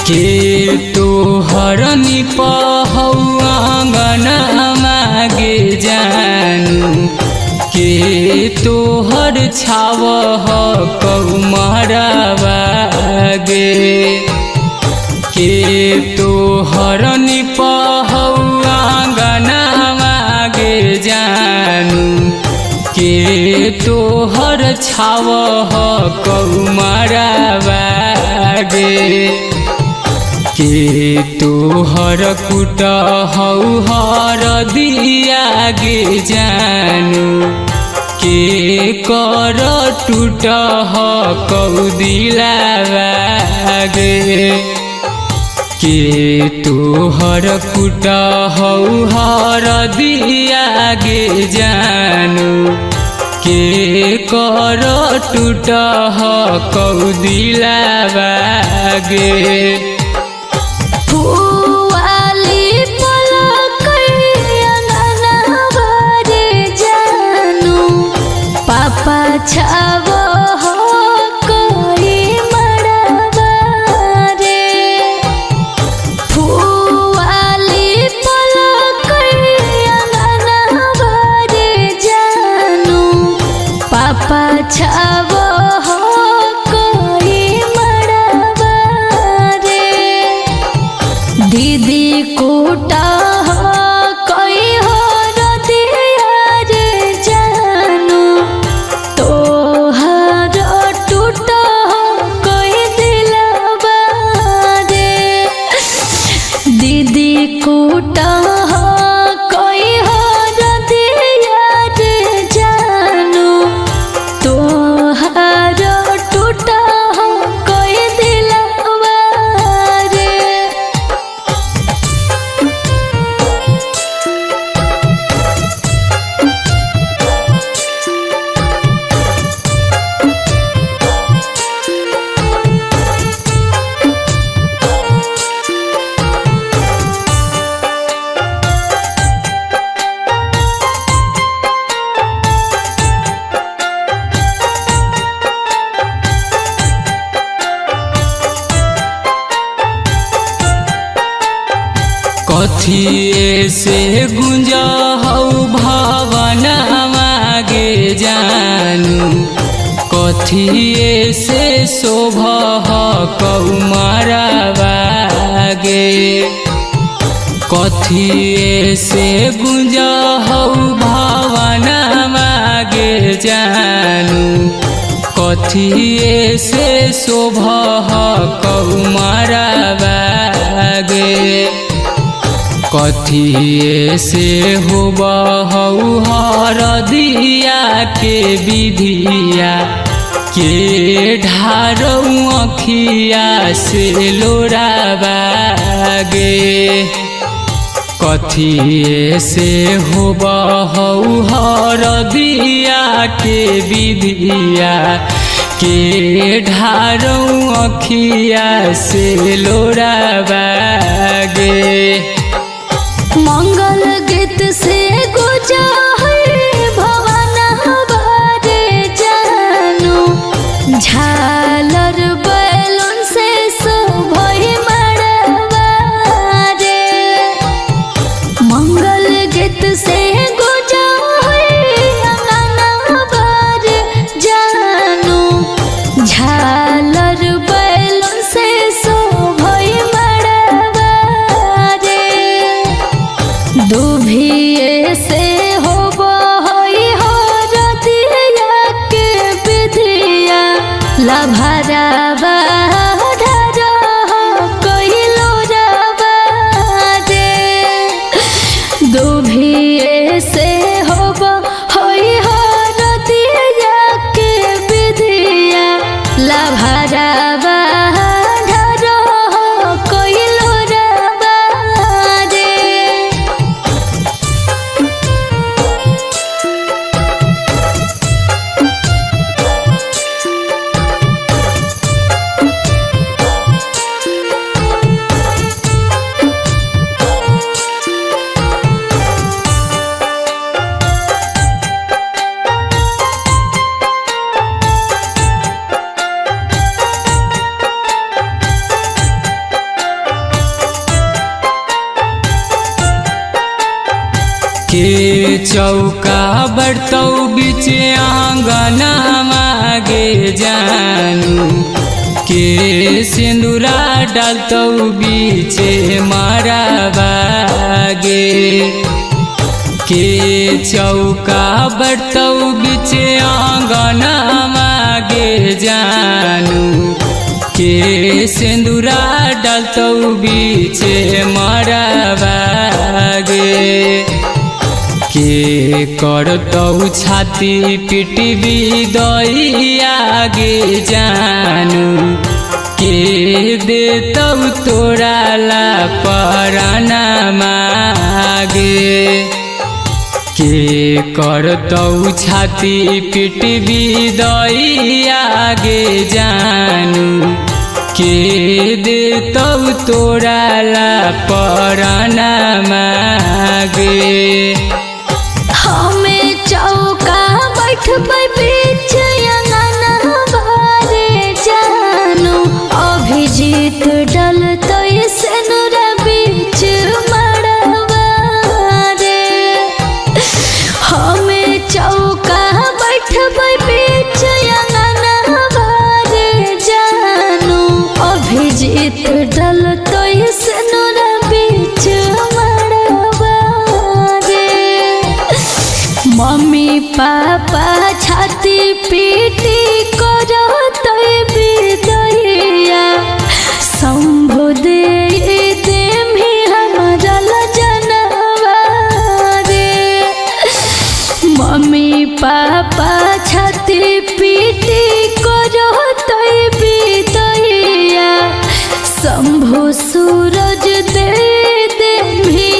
के तोहर निपहौआ आंगना मागे जानू के तोहर छावह कौमरवा गे के तोहर निपहौआ आंगना मागे जानू के तोहर छावह कौमरवा गे के तोहर कुटहौ हरदिया गे जानू के कर टूटह कौदिलावा गे के तोहर कुटहौ हरदिया गे जानू के कर टूटह कौदिलावा गे छावो हो कोई मड़वा रे फुआली पलकैया ननवा रे जानू पापा छावो हो कोई मड़वा रे दीदी कोटा कथिए से गुंजहौ भवना मागे जानू कथिए से शोभह कौमरवा गे कथिए से गुंजहौ भवना मागे जानू कथिए से शोभह कौमरवा गे कथिए से होबहौ हरदिया के विधिया के ढारौ अखिया से लोरावा गे कथिए से होबहौ हरदिया के विधिया के ढारौ अखिया से लोरावा गे मंगल गीत से गुजा भवना बारे जानू झालर बैलून से शोभई मड़वा रे मंगल गीत से गुजा भवना बारे जानू झालर बैलून से शोभई दुभिए से होबहै हरदिया के विधिया लभरावा ढरह कहिलो रवा रे दुभिए से होबहै हरदिया के विधिया लभरावा के चौका बर्तौ बीच आंगना मागे जानू के सिंदूरा डालतौ बीचे मारा बागे के चौका बर्तौ बीचे आंगना मागे जानू के सिंदूरा डालतौ बीचे मारा बागे के करतौ छाती पिटबी दइया गे जानू के देतौ तोरा ला पराना मागे के करतौ छाती पिटबी दइया गे जानू के देतौ तोरा ला पराना मागे हमें चौका बैठबै बीच अंगना बारे जानू अभिजीत डलतै सिनुरा बीच मड़वा रे हमें चौका बैठबै बीच अंगना बारे जानू अभिजीत डलतै सिनुरा बीच मड़वा रे मम्मी पापा छाती पीटी करतै विदैया शंभु दे देमी हमरा जनवा रे मम्मी पापा छाती पीटी करतै विदैया शंभु सूरज दे देमी